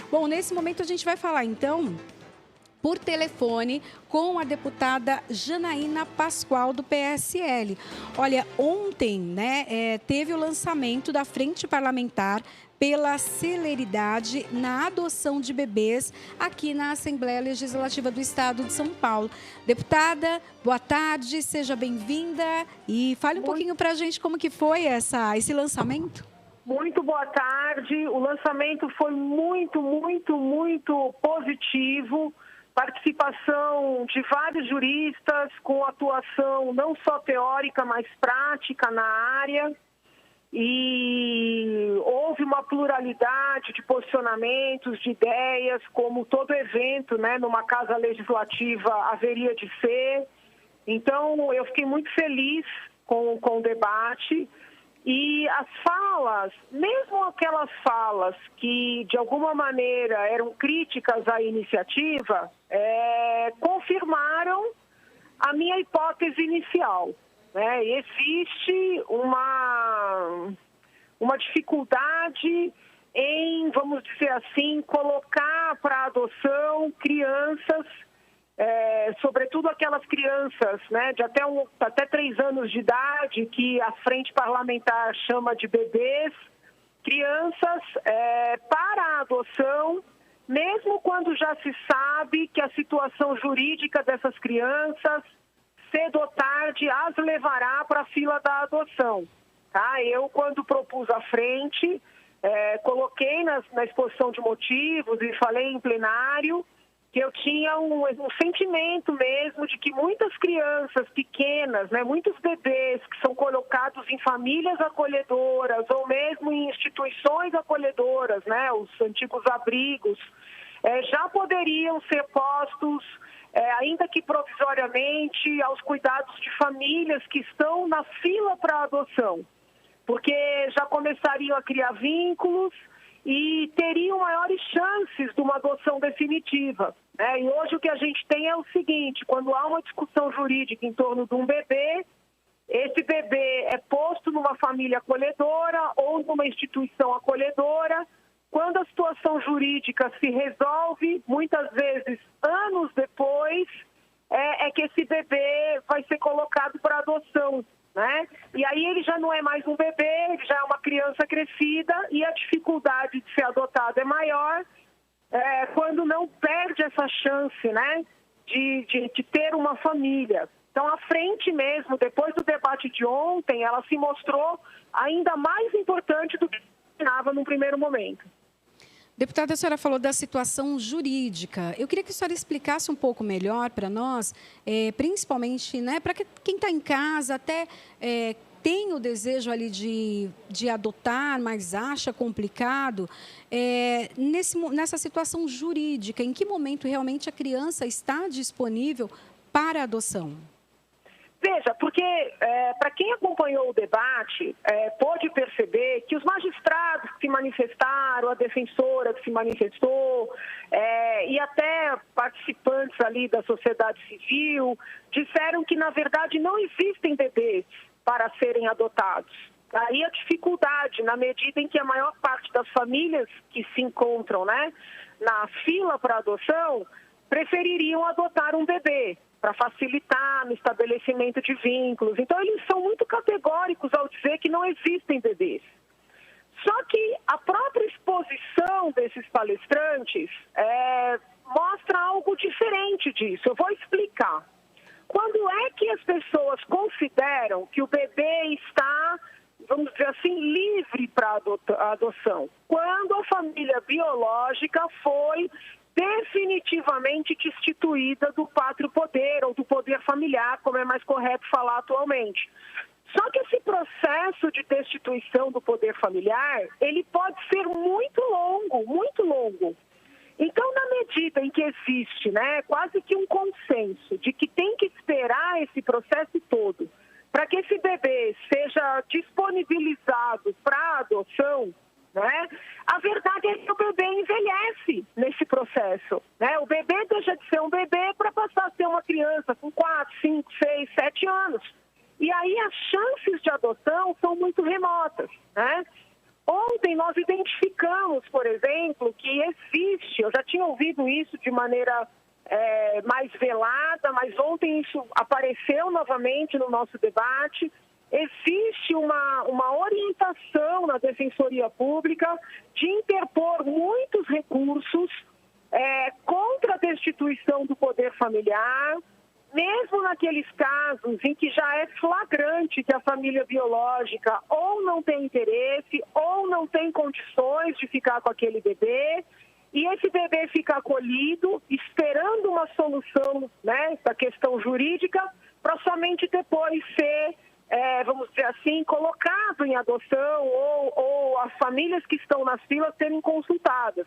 Bom, nesse momento a gente vai falar, então, por telefone, com a deputada Janaína Pascoal, do PSL. Olha, ontem, teve o lançamento da Frente Parlamentar pela Celeridade na Adoção de Bebês aqui na Assembleia Legislativa do Estado de São Paulo. Deputada, boa tarde, seja bem-vinda e fale um pouquinho para a gente como que foi esse lançamento. Muito boa tarde. O lançamento foi muito positivo. Participação de vários juristas com atuação não só teórica, mas prática na área. E houve uma pluralidade de posicionamentos, de ideias, como todo evento, numa casa legislativa haveria de ser. Então, eu fiquei muito feliz com o debate. E as falas, mesmo aquelas falas que de alguma maneira eram críticas à iniciativa, confirmaram a minha hipótese inicial. Existe uma dificuldade em, vamos dizer assim, colocar para adoção crianças, sobretudo aquelas crianças de até 3 anos de idade, que a Frente Parlamentar chama de bebês, crianças para a adoção, mesmo quando já se sabe que a situação jurídica dessas crianças, cedo ou tarde, as levará para a fila da adoção. Eu, quando propus a frente, coloquei na exposição de motivos e falei em plenário que eu tinha um sentimento mesmo de que muitas crianças pequenas, muitos bebês que são colocados em famílias acolhedoras ou mesmo em instituições acolhedoras, os antigos abrigos, já poderiam ser postos, ainda que provisoriamente, aos cuidados de famílias que estão na fila para adoção, porque já começariam a criar vínculos e teriam maiores chances de uma adoção definitiva. E hoje o que a gente tem é o seguinte: quando há uma discussão jurídica em torno de um bebê, esse bebê é posto numa família acolhedora ou numa instituição acolhedora. Quando a situação jurídica se resolve, muitas vezes anos depois, é que esse bebê vai ser colocado para adoção. E aí ele já não é mais um bebê, ele já é uma criança crescida e a dificuldade de ser adotado é maior quando não perde essa chance de ter uma família. Então, a frente mesmo, depois do debate de ontem, ela se mostrou ainda mais importante do que imaginava no primeiro momento. Deputada, a senhora falou da situação jurídica. Eu queria que a senhora explicasse um pouco melhor para nós, principalmente para quem está em casa, até tem o desejo ali de adotar, mas acha complicado. Nessa situação jurídica, em que momento realmente a criança está disponível para a adoção? Veja, porque para quem acompanhou o debate, pôde perceber que os magistrados que se manifestaram, a defensora que se manifestou, e até participantes ali da sociedade civil, disseram que, na verdade, não existem bebês para serem adotados. Aí a dificuldade, na medida em que a maior parte das famílias que se encontram na fila para adoção, prefeririam adotar um bebê, para facilitar no estabelecimento de vínculos. Então, eles são muito categóricos ao dizer que não existem bebês. Só que a própria exposição desses palestrantes mostra algo diferente disso. Eu vou explicar. Quando é que as pessoas consideram que o bebê está, vamos dizer assim, livre para adoção? Quando a família biológica foi definitivamente destituída do pátrio poder ou do poder familiar, como é mais correto falar atualmente. Só que esse processo de destituição do poder familiar, ele pode ser muito longo, muito longo. Então, na medida em que existe quase que um consenso de que tem que esperar esse processo todo para que esse bebê seja disponibilizado para adoção, a verdade é que o bebê envelhece nesse processo. O bebê deixa de ser um bebê para passar a ser uma criança com 4, 5, 6, 7 anos. E aí as chances de adoção são muito remotas. ontem nós identificamos, por exemplo, que existe, eu já tinha ouvido isso de maneira mais velada, mas ontem isso apareceu novamente no nosso debate. Existe uma orientação na Defensoria Pública de interpor muitos recursos contra a destituição do poder familiar, mesmo naqueles casos em que já é flagrante que a família biológica ou não tem interesse ou não tem condições de ficar com aquele bebê, e esse bebê fica acolhido, esperando uma solução, né, da questão jurídica, para somente depois ser, vamos dizer assim, colocado em adoção ou as famílias que estão nas filas serem consultadas.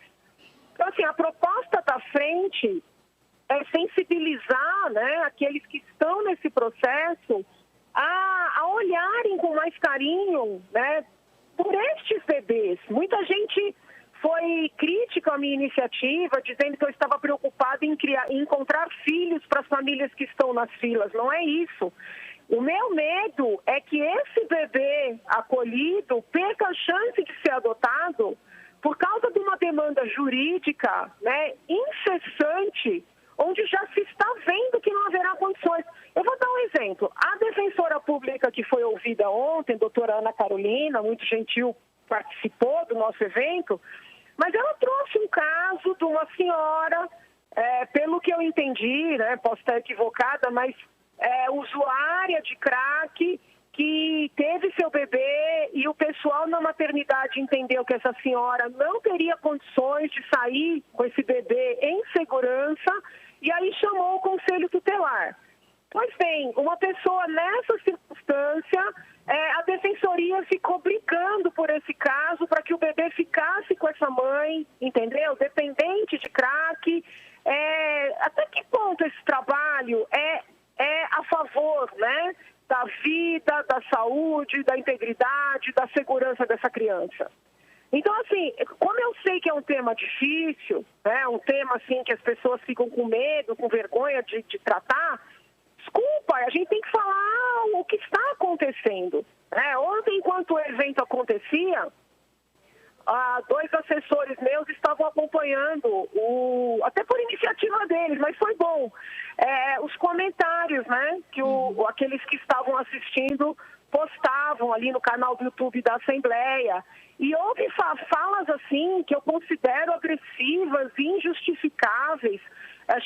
Então, assim, a proposta da frente é sensibilizar, né, aqueles que estão nesse processo a olharem com mais carinho, né, por estes bebês. Muita gente foi crítica à minha iniciativa, dizendo que eu estava preocupada em encontrar filhos para as famílias que estão nas filas. Não é isso. O meu medo é que esse bebê acolhido perca a chance de ser adotado por causa de uma demanda jurídica, né, incessante, onde já se está vendo que não haverá condições. Eu vou dar um exemplo. A defensora pública que foi ouvida ontem, doutora Ana Carolina, muito gentil, participou do nosso evento, mas ela trouxe um caso de uma senhora, pelo que eu entendi, né, posso estar equivocada, mas usuária de crack, que teve seu bebê e o pessoal na maternidade entendeu que essa senhora não teria condições de sair com esse bebê em segurança e aí chamou o conselho tutelar. Pois bem, uma pessoa nessa circunstância, a defensoria ficou brigando por esse caso para que o bebê ficasse com essa mãe, entendeu? Dependente de crack. Até que ponto esse trabalho é a favor, né, da vida, da saúde, da integridade, da segurança dessa criança? Então, assim, como eu sei que é um tema difícil, né, um tema assim que as pessoas ficam com medo, com vergonha de tratar, desculpa, a gente tem que falar o que está acontecendo, né? Ontem, enquanto o evento acontecia, 2 assessores meus estavam acompanhando, até por iniciativa deles, mas foi bom, os comentários, né, que aqueles que estavam assistindo postavam ali no canal do YouTube da Assembleia. E houve falas assim que eu considero agressivas e injustificáveis,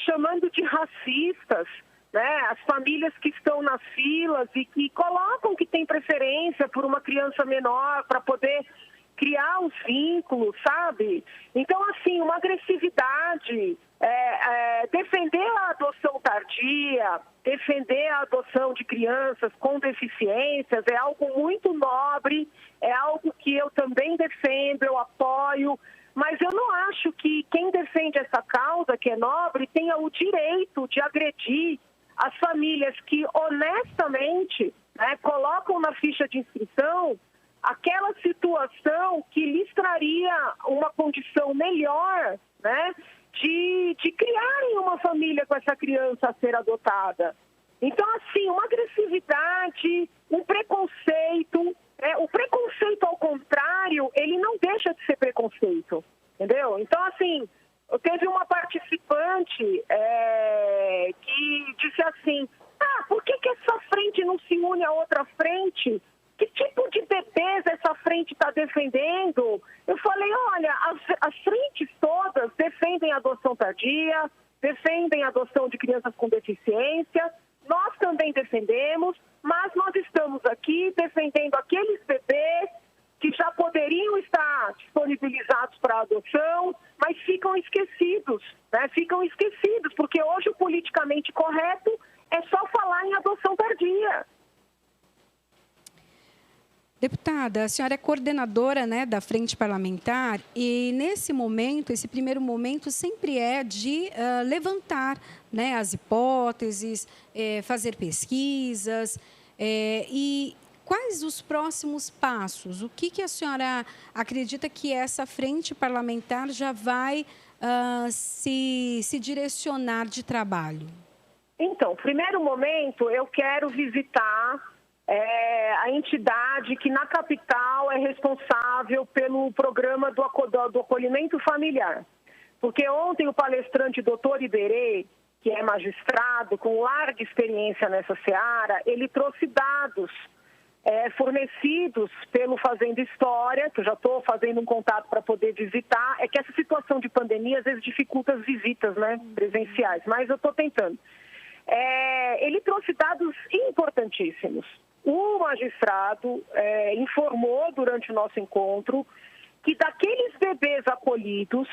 chamando de racistas, né, as famílias que estão nas filas e que colocam que tem preferência por uma criança menor para poder criar os vínculos, sabe? Então, assim, uma agressividade, defender a adoção tardia, defender a adoção de crianças com deficiências é algo muito nobre, é algo que eu também defendo, eu apoio, mas eu não acho que quem defende essa causa, que é nobre, tenha o direito de agredir as famílias que honestamente, né, colocam na ficha de inscrição aquela situação que lhes traria uma condição melhor, né, de criarem uma família com essa criança a ser adotada. Então, assim, uma agressividade, um preconceito, o preconceito ao contrário, ele não deixa de ser preconceito, entendeu? Então, assim, teve uma participante que disse assim, por que essa frente não se une a outra frente? Que tipo de bebês essa frente está defendendo? Eu falei, olha, as frentes todas defendem a adoção tardia, defendem a adoção de crianças com deficiência, nós também defendemos, mas nós estamos aqui defendendo aqueles bebês que já poderiam estar disponibilizados para adoção, mas ficam esquecidos, né? Ficam esquecidos, porque hoje o politicamente correto é só falar em adoção tardia. Deputada, a senhora é coordenadora, né, da Frente Parlamentar e, nesse momento, esse primeiro momento sempre é de levantar, né, as hipóteses, fazer pesquisas. E quais os próximos passos? O que a senhora acredita que essa Frente Parlamentar já vai se direcionar de trabalho? Então, primeiro momento, eu quero visitar a entidade que na capital é responsável pelo programa do acolhimento familiar. Porque ontem o palestrante doutor Iberê, que é magistrado com larga experiência nessa seara, ele trouxe dados fornecidos pelo Fazenda História, que eu já estou fazendo um contato para poder visitar. É que essa situação de pandemia às vezes dificulta as visitas, né, presenciais, mas eu estou tentando. Ele trouxe dados importantíssimos. O magistrado informou durante o nosso encontro que daqueles bebês acolhidos,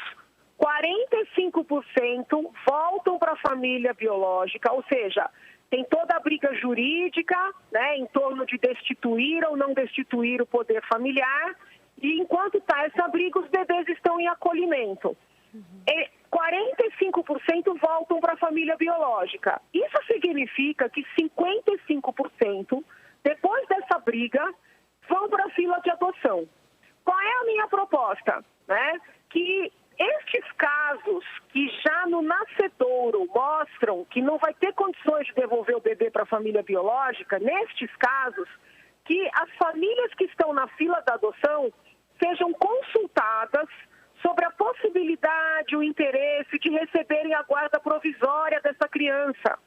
45% voltam para a família biológica, ou seja, tem toda a briga jurídica, né, em torno de destituir ou não destituir o poder familiar, e enquanto está essa briga, os bebês estão em acolhimento. 45% voltam para a família biológica. Isso significa que 55%, depois dessa briga, vão para a fila de adoção. Qual é a minha proposta? Que estes casos que já no nascedouro mostram que não vai ter condições de devolver o bebê para a família biológica, nestes casos, que as famílias que estão na fila da adoção sejam consultadas sobre a possibilidade, o interesse de receberem a guarda provisória dessa criança,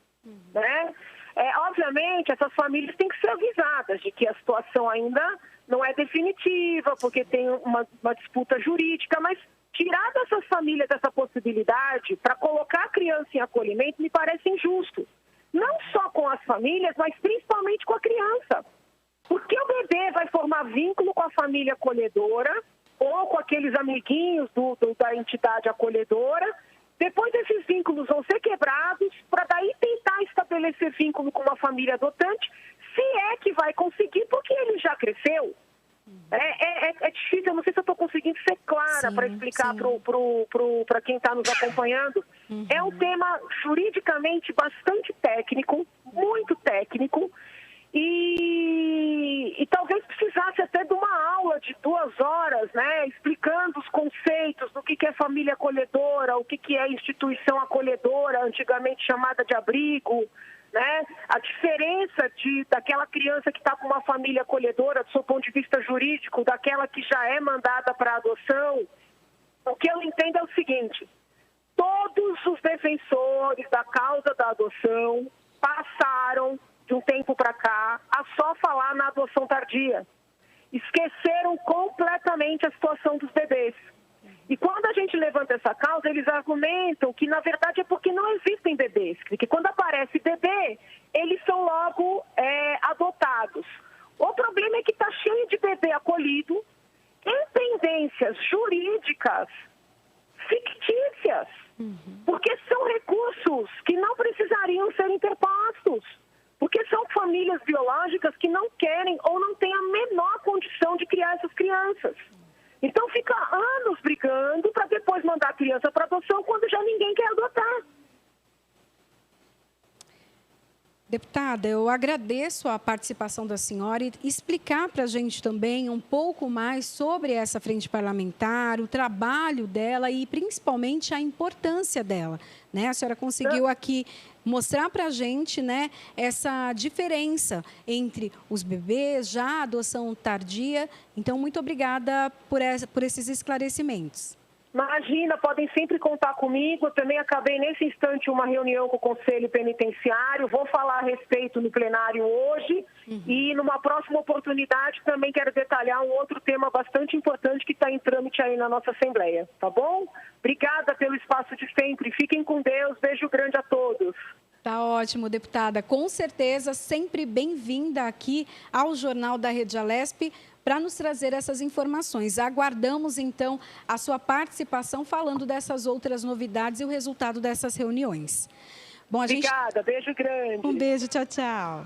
obviamente, essas famílias têm que ser avisadas de que a situação ainda não é definitiva, porque tem uma disputa jurídica, mas tirar dessas famílias essa possibilidade para colocar a criança em acolhimento me parece injusto. Não só com as famílias, mas principalmente com a criança. Porque o bebê vai formar vínculo com a família acolhedora ou com aqueles amiguinhos da entidade acolhedora. Depois esses vínculos vão ser quebrados para daí tentar estabelecer vínculo com uma família adotante, se é que vai conseguir, porque ele já cresceu. É difícil, eu não sei se eu estou conseguindo ser clara para explicar para quem está nos acompanhando. É um tema juridicamente bastante técnico, muito técnico, e talvez precisasse até de uma aula de 2 horas, explicando os conceitos do que é família acolhedora, o que é instituição acolhedora, antigamente chamada de abrigo, a diferença daquela criança que está com uma família acolhedora, do seu ponto de vista jurídico, daquela que já é mandada para adoção. O que eu entendo é o seguinte: todos os defensores da causa da adoção passaram, de um tempo para cá, a só falar na adoção tardia. Esqueceram completamente a situação dos bebês. E quando a gente levanta essa causa, eles argumentam que, na verdade, é porque não existem bebês. Que quando aparece bebê, eles são logo adotados. O problema é que está cheio de bebê acolhido em pendências jurídicas fictícias. Porque são recursos que não precisariam ser interpostos. Porque são famílias biológicas que não querem ou não têm a menor condição de criar essas crianças. Então fica anos brigando para depois mandar a criança para adoção quando já ninguém quer adotar. Deputada, eu agradeço a participação da senhora e explicar para a gente também um pouco mais sobre essa frente parlamentar, o trabalho dela e principalmente a importância dela. A senhora conseguiu aqui mostrar para a gente essa diferença entre os bebês, já a adoção tardia. Então, muito obrigada por esses esclarecimentos. Imagina, podem sempre contar comigo. Eu também acabei nesse instante uma reunião com o Conselho Penitenciário. Vou falar a respeito no plenário hoje. E numa próxima oportunidade também quero detalhar um outro tema bastante importante que está em trâmite aí na nossa Assembleia. Tá bom? Obrigada pelo espaço de sempre. Fiquem com Deus. Beijo grande a todos. Tá ótimo, deputada. Com certeza, sempre bem-vinda aqui ao Jornal da Rede Alesp para nos trazer essas informações. Aguardamos, então, a sua participação falando dessas outras novidades e o resultado dessas reuniões. Bom, obrigada, beijo grande. Um beijo, tchau, tchau.